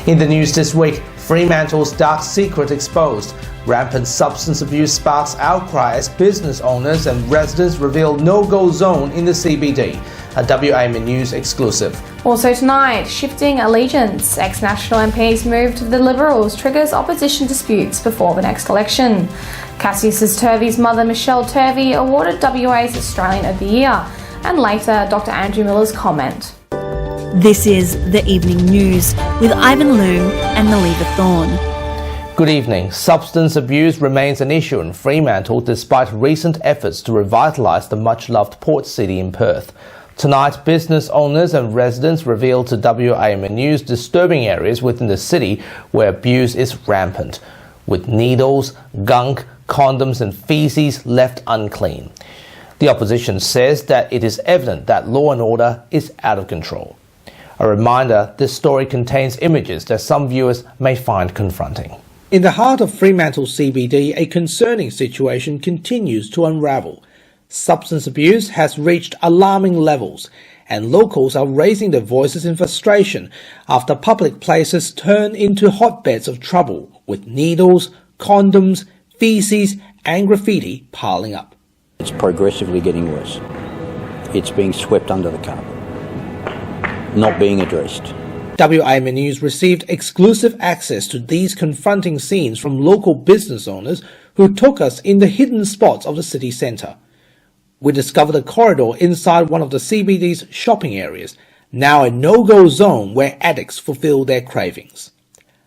In the news this week, Fremantle's dark secret exposed. Rampant substance abuse sparks outcry as business owners and residents reveal no-go zone in the CBD. A WAMA News exclusive. Also tonight, shifting allegiance. Ex-National MP's move to the Liberals triggers opposition disputes before the next election. Cassius Turvey's mother, Michelle Turvey, awarded WA's Australian of the Year. And later, Dr. Andrew Miller's comment. This is The Evening News with Ivan Loom and Maliva Thorne. Good evening. Substance abuse remains an issue in Fremantle despite recent efforts to revitalise the much-loved port city in Perth. Tonight, business owners and residents revealed to WAMA News disturbing areas within the city where abuse is rampant, with needles, gunk, condoms and feces left unclean. The opposition says that it is evident that law and order is out of control. A reminder, this story contains images that some viewers may find confronting. In the heart of Fremantle CBD, a concerning situation continues to unravel. Substance abuse has reached alarming levels, and locals are raising their voices in frustration after public places turn into hotbeds of trouble, with needles, condoms, feces and graffiti piling up. It's progressively getting worse. It's being swept under the carpet, not being addressed. WAMA News received exclusive access to these confronting scenes from local business owners who took us in the hidden spots of the city centre. We discovered a corridor inside one of the CBD's shopping areas, now a no-go zone where addicts fulfill their cravings.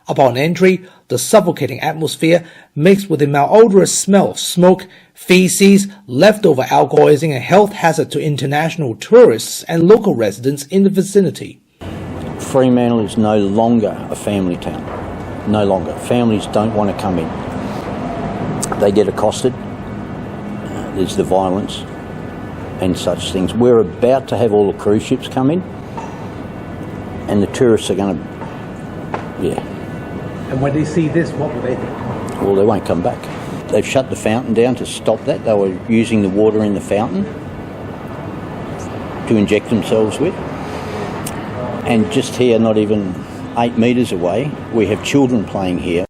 Upon entry, the suffocating atmosphere mixed with the malodorous smell of smoke, feces, leftover alcoholism and health hazard to international tourists and local residents in the vicinity. Fremantle is no longer a family town. No longer. Families don't want to come in. They get accosted. There's the violence and such things. We're about to have all the cruise ships come in, and the tourists are going to, And when they see this, what will they think? Well, they won't come back. They've shut the fountain down to stop that. They were using the water in the fountain to inject themselves with. And just here, not even 8 metres away, we have children playing here.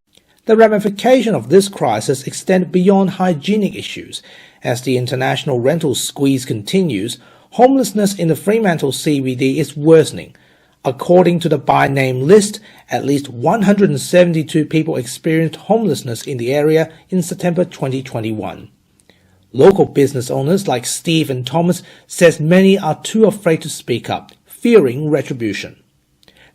The ramification of this crisis extend beyond hygienic issues. As the international rental squeeze continues, homelessness in the Fremantle CBD is worsening. According to the by name list, at least 172 people experienced homelessness in the area in September 2021. Local business owners like Steve and Thomas says many are too afraid to speak up, fearing retribution.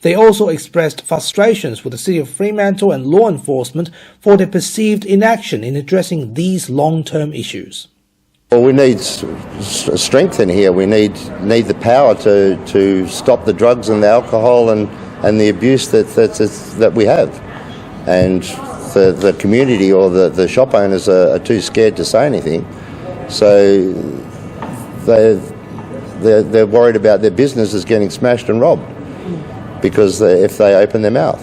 They also expressed frustrations with the City of Fremantle and law enforcement for their perceived inaction in addressing these long-term issues. Well, we need strength in here. We need the power to stop the drugs and the alcohol and the abuse that we have. And the community or the shop owners are too scared to say anything. So they're worried about their businesses getting smashed and robbed because if they open their mouth.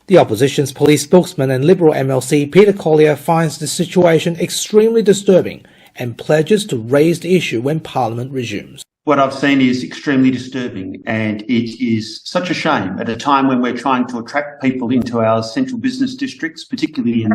The opposition's police spokesman and Liberal MLC Peter Collier finds the situation extremely disturbing and pledges to raise the issue when Parliament resumes. What I've seen is extremely disturbing, and it is such a shame at a time when we're trying to attract people into our central business districts, particularly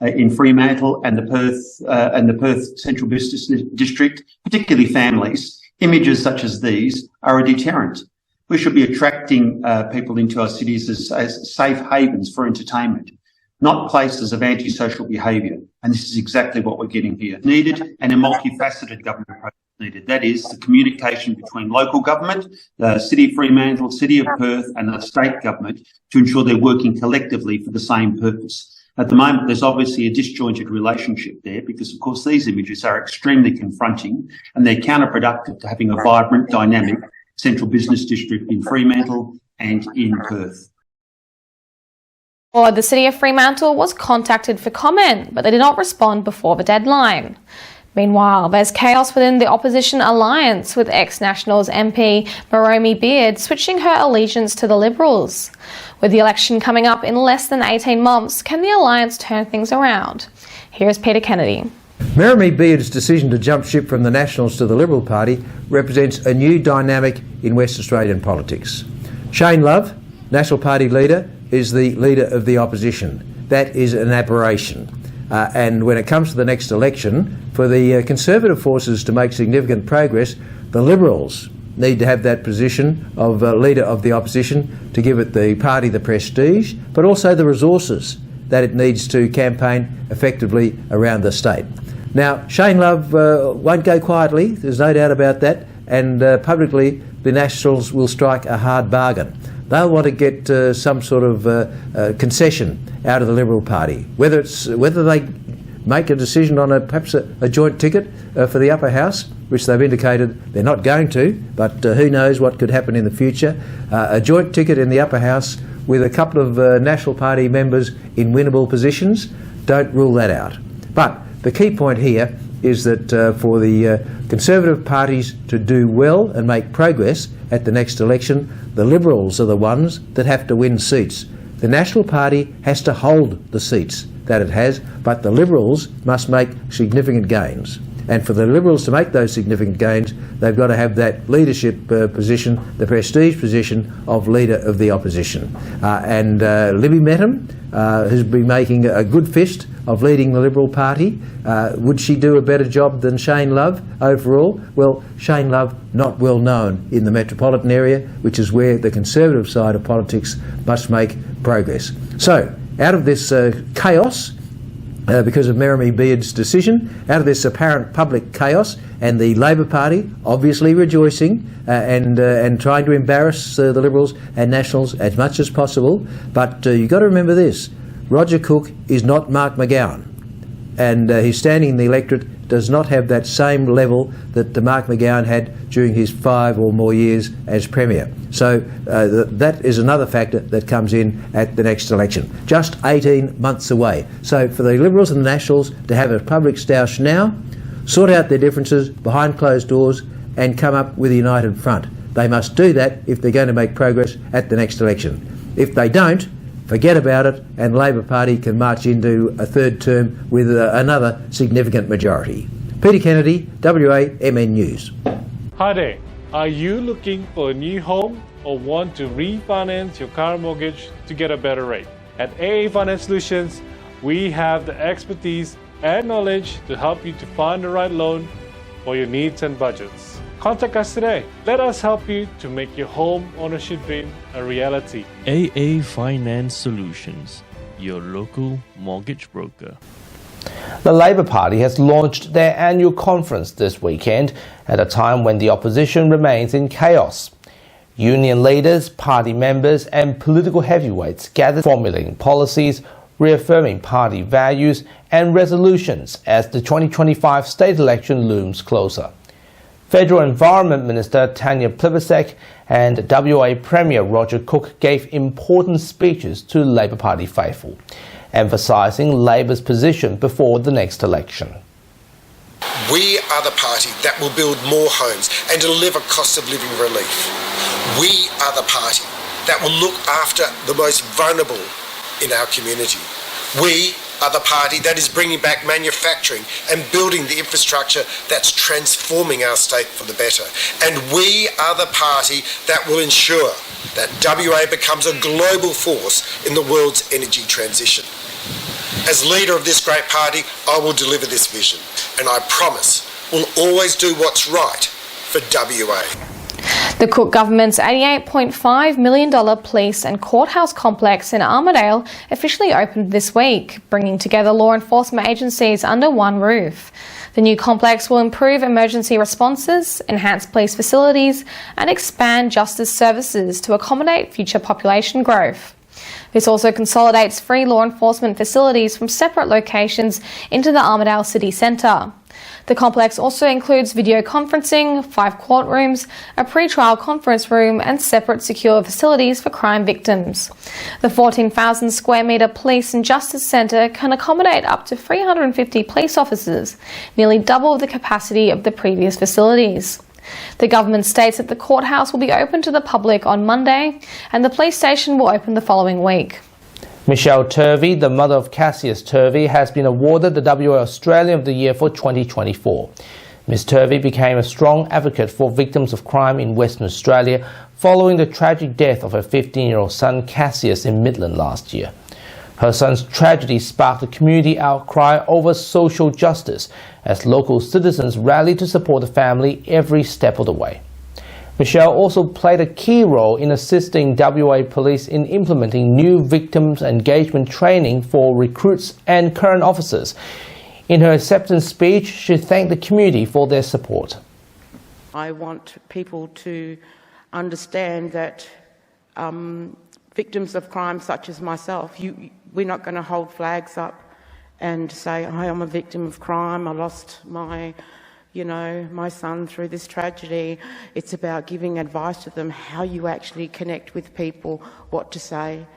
in Fremantle and the Perth Central Business District, particularly families. Images such as these are a deterrent. We should be attracting people into our cities as safe havens for entertainment, not places of antisocial behaviour. And this is exactly what we're getting here. Needed, and a multifaceted government approach needed. That is the communication between local government, the City of Fremantle, City of Perth and the state government to ensure they're working collectively for the same purpose. At the moment, there's obviously a disjointed relationship there because, of course, these images are extremely confronting and they're counterproductive to having a vibrant, dynamic central business district in Fremantle and in Perth. The City of Fremantle was contacted for comment, but they did not respond before the deadline. Meanwhile, there's chaos within the opposition alliance, with ex-Nationals MP Maromi Beard switching her allegiance to the Liberals. With the election coming up in less than 18 months, can the alliance turn things around? Here's Peter Kennedy. Maromi Beard's decision to jump ship from the Nationals to the Liberal Party represents a new dynamic in West Australian politics. Shane Love, National Party leader, is the Leader of the Opposition. That is an aberration. And when it comes to the next election, for the Conservative forces to make significant progress, the Liberals need to have that position of Leader of the Opposition to give it the party the prestige, but also the resources that it needs to campaign effectively around the state. Now, Shane Love won't go quietly, there's no doubt about that, and publicly the Nationals will strike a hard bargain. They'll want to get some sort of concession out of the Liberal Party, whether they make a decision on perhaps a joint ticket for the upper house, which they've indicated they're not going to, but who knows what could happen in the future. A joint ticket in the upper house with a couple of National Party members in winnable positions, don't rule that out. But the key point here is that for the Conservative parties to do well and make progress at the next election, the Liberals are the ones that have to win seats. The National Party has to hold the seats that it has, but the Liberals must make significant gains. And for the Liberals to make those significant gains, they've got to have that leadership position, the prestige position of Leader of the Opposition. Libby Mettam has been making a good fist of leading the Liberal Party. Would she do a better job than Shane Love overall? Well, Shane Love not well known in the metropolitan area, which is where the Conservative side of politics must make progress. So, out of this chaos, because of Merrimee Beard's decision, out of this apparent public chaos, and the Labor Party obviously rejoicing and trying to embarrass the Liberals and Nationals as much as possible. But you've got to remember this, Roger Cook is not Mark McGowan, and his standing in the electorate does not have that same level that Mark McGowan had during his 5 or more years as Premier. So that is another factor that comes in at the next election. Just 18 months away. So for the Liberals and the Nationals to have a public stoush now, sort out their differences behind closed doors and come up with a united front. They must do that if they're going to make progress at the next election. If they don't, forget about it, and Labor Party can march into a third term with another significant majority. Peter Kennedy, WA-MN News. Hi there. Are you looking for a new home or want to refinance your car mortgage to get a better rate? At AA Finance Solutions, we have the expertise and knowledge to help you to find the right loan for your needs and budgets. Contact us today. Let us help you to make your home ownership dream a reality. AA Finance Solutions, your local mortgage broker. The Labor Party has launched their annual conference this weekend at a time when the opposition remains in chaos. Union leaders, party members and political heavyweights gathered formulating policies, reaffirming party values and resolutions as the 2025 state election looms closer. Federal Environment Minister Tanya Plibersek and WA Premier Roger Cook gave important speeches to Labor Party faithful, emphasising Labor's position before the next election. We are the party that will build more homes and deliver cost of living relief. We are the party that will look after the most vulnerable in our community. We are the party that is bringing back manufacturing and building the infrastructure that's transforming our state for the better. And we are the party that will ensure that WA becomes a global force in the world's energy transition. As leader of this great party, I will deliver this vision, and I promise we'll always do what's right for WA. The Cook government's $88.5 million police and courthouse complex in Armidale officially opened this week, bringing together law enforcement agencies under one roof. The new complex will improve emergency responses, enhance police facilities and expand justice services to accommodate future population growth. This also consolidates free law enforcement facilities from separate locations into the Armidale City Centre. The complex also includes video conferencing, 5 courtrooms, a pre-trial conference room and separate secure facilities for crime victims. The 14,000 square metre Police and Justice Centre can accommodate up to 350 police officers, nearly double the capacity of the previous facilities. The government states that the courthouse will be open to the public on Monday and the police station will open the following week. Michelle Turvey, the mother of Cassius Turvey, has been awarded the WA Australian of the Year for 2024. Ms Turvey became a strong advocate for victims of crime in Western Australia following the tragic death of her 15-year-old son Cassius in Midland last year. Her son's tragedy sparked a community outcry over social justice as local citizens rallied to support the family every step of the way. Michelle also played a key role in assisting WA Police in implementing new victims engagement training for recruits and current officers. In her acceptance speech, she thanked the community for their support. I want people to understand that victims of crime such as myself, we're not going to hold flags up and say, "Hi, I'm a victim of crime. I lost my son through this tragedy." It's about giving advice to them how you actually connect with people, what to say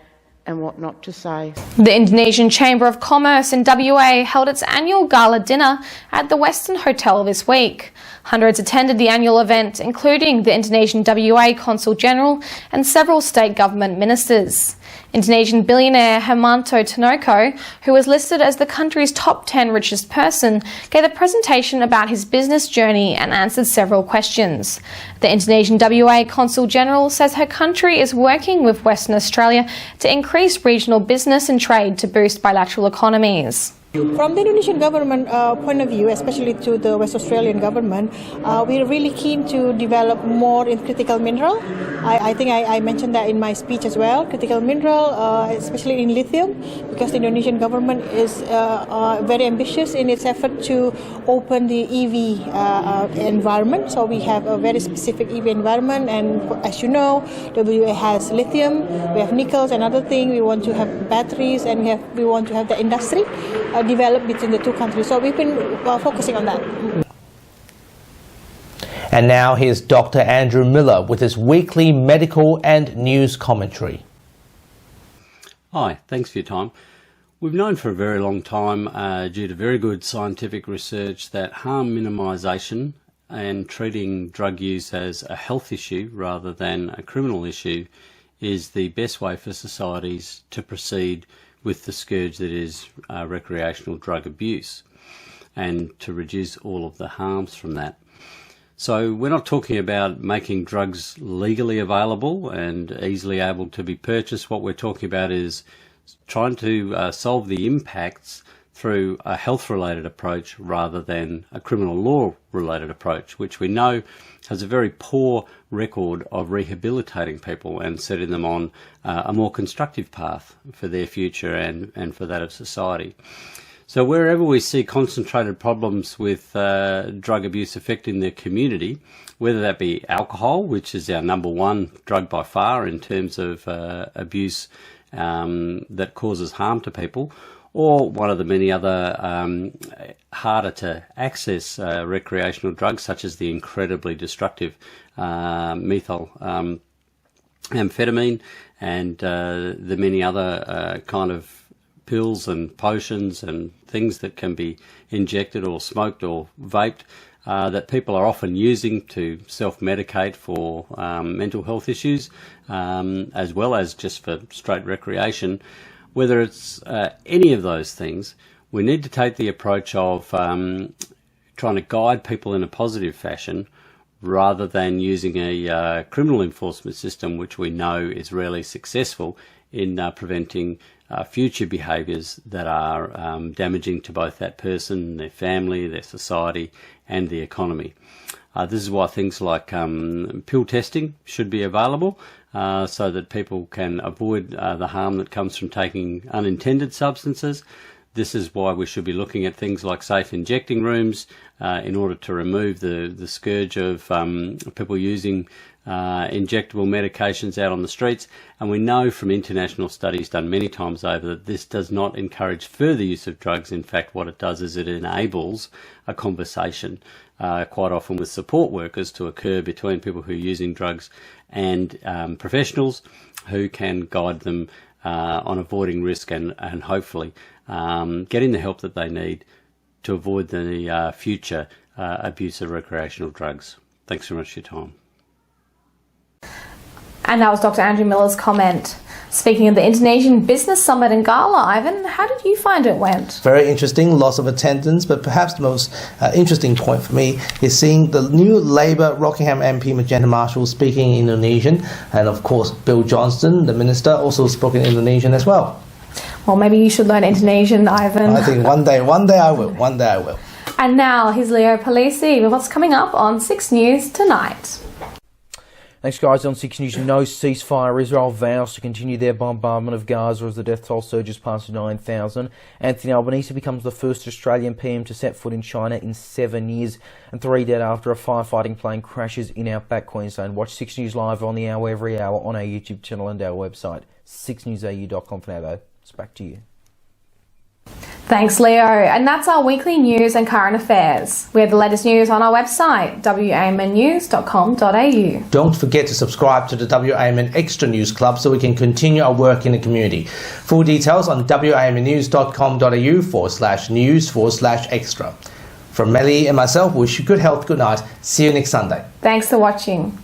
and what not to say. The Indonesian Chamber of Commerce in WA held its annual gala dinner at the Western Hotel this week. Hundreds attended the annual event, including the Indonesian WA Consul General and several state government ministers. Indonesian billionaire Hermanto Tinoco, who was listed as the country's top 10 richest person, gave a presentation about his business journey and answered several questions. The Indonesian WA Consul General says her country is working with Western Australia to increase regional business and trade to boost bilateral economies. From the Indonesian government point of view, especially to the West Australian government, we're really keen to develop more in critical mineral. I think I mentioned that in my speech as well, critical mineral, especially in lithium, because the Indonesian government is very ambitious in its effort to open the EV environment. So we have a very specific EV environment, and as you know, WA has lithium, we have nickels and other things. We want to have batteries, and we want to have the industry developed between the two countries. So we've been focusing on that. And now here's Dr. Andrew Miller with his weekly medical and news commentary. Hi, thanks for your time. We've known for a very long time, due to very good scientific research, that harm minimisation and treating drug use as a health issue rather than a criminal issue is the best way for societies to proceed with the scourge that is recreational drug abuse, and to reduce all of the harms from that. So we're not talking about making drugs legally available and easily able to be purchased. What we're talking about is trying to solve the impacts through a health-related approach rather than a criminal law-related approach, which we know has a very poor record of rehabilitating people and setting them on a more constructive path for their future and for that of society. So wherever we see concentrated problems with drug abuse affecting the community, whether that be alcohol, which is our number one drug by far in terms of abuse that causes harm to people, or one of the many other harder to access recreational drugs, such as the incredibly destructive methyl amphetamine and the many other kind of pills and potions and things that can be injected or smoked or vaped that people are often using to self-medicate for mental health issues, as well as just for straight recreation. Whether it's any of those things, we need to take the approach of trying to guide people in a positive fashion rather than using a criminal enforcement system, which we know is rarely successful in preventing future behaviours that are damaging to both that person, their family, their society and the economy. This is why things like pill testing should be available, so that people can avoid the harm that comes from taking unintended substances. This is why we should be looking at things like safe injecting rooms in order to remove the scourge of people using injectable medications out on the streets. And we know from international studies done many times over that this does not encourage further use of drugs. In fact, what it does is it enables a conversation, quite often with support workers, to occur between people who are using drugs and professionals who can guide them on avoiding risk and hopefully getting the help that they need to avoid the future abuse of recreational drugs. Thanks very much for your time. And that was Dr. Andrew Miller's comment. Speaking of the Indonesian Business Summit in Gala, Ivan, how did you find it went? Very interesting, lots of attendance, but perhaps the most interesting point for me is seeing the new Labour Rockingham MP Magenta Marshall speaking in Indonesian, and of course Bill Johnston, the minister, also spoke in Indonesian as well. Well, maybe you should learn Indonesian, Ivan. I think one day I will. And now, here's Leo Polisi with what's coming up on 6 News tonight. Thanks, guys. On 6 News, no ceasefire. Israel vows to continue their bombardment of Gaza as the death toll surges past 9,000. Anthony Albanese becomes the first Australian PM to set foot in China in 7 years. And 3 dead after a firefighting plane crashes in outback Queensland. Watch 6 News live on the hour every hour on our YouTube channel and our website, 6newsau.com for now, though. It's back to you. Thanks, Leo. And that's our weekly news and current affairs. We have the latest news on our website, wamnnews.com.au. Don't forget to subscribe to the WAMN Extra News Club so we can continue our work in the community. Full details on wamnnews.com.au/news/extra. From Melly and myself, wish you good health, good night. See you next Sunday. Thanks for watching.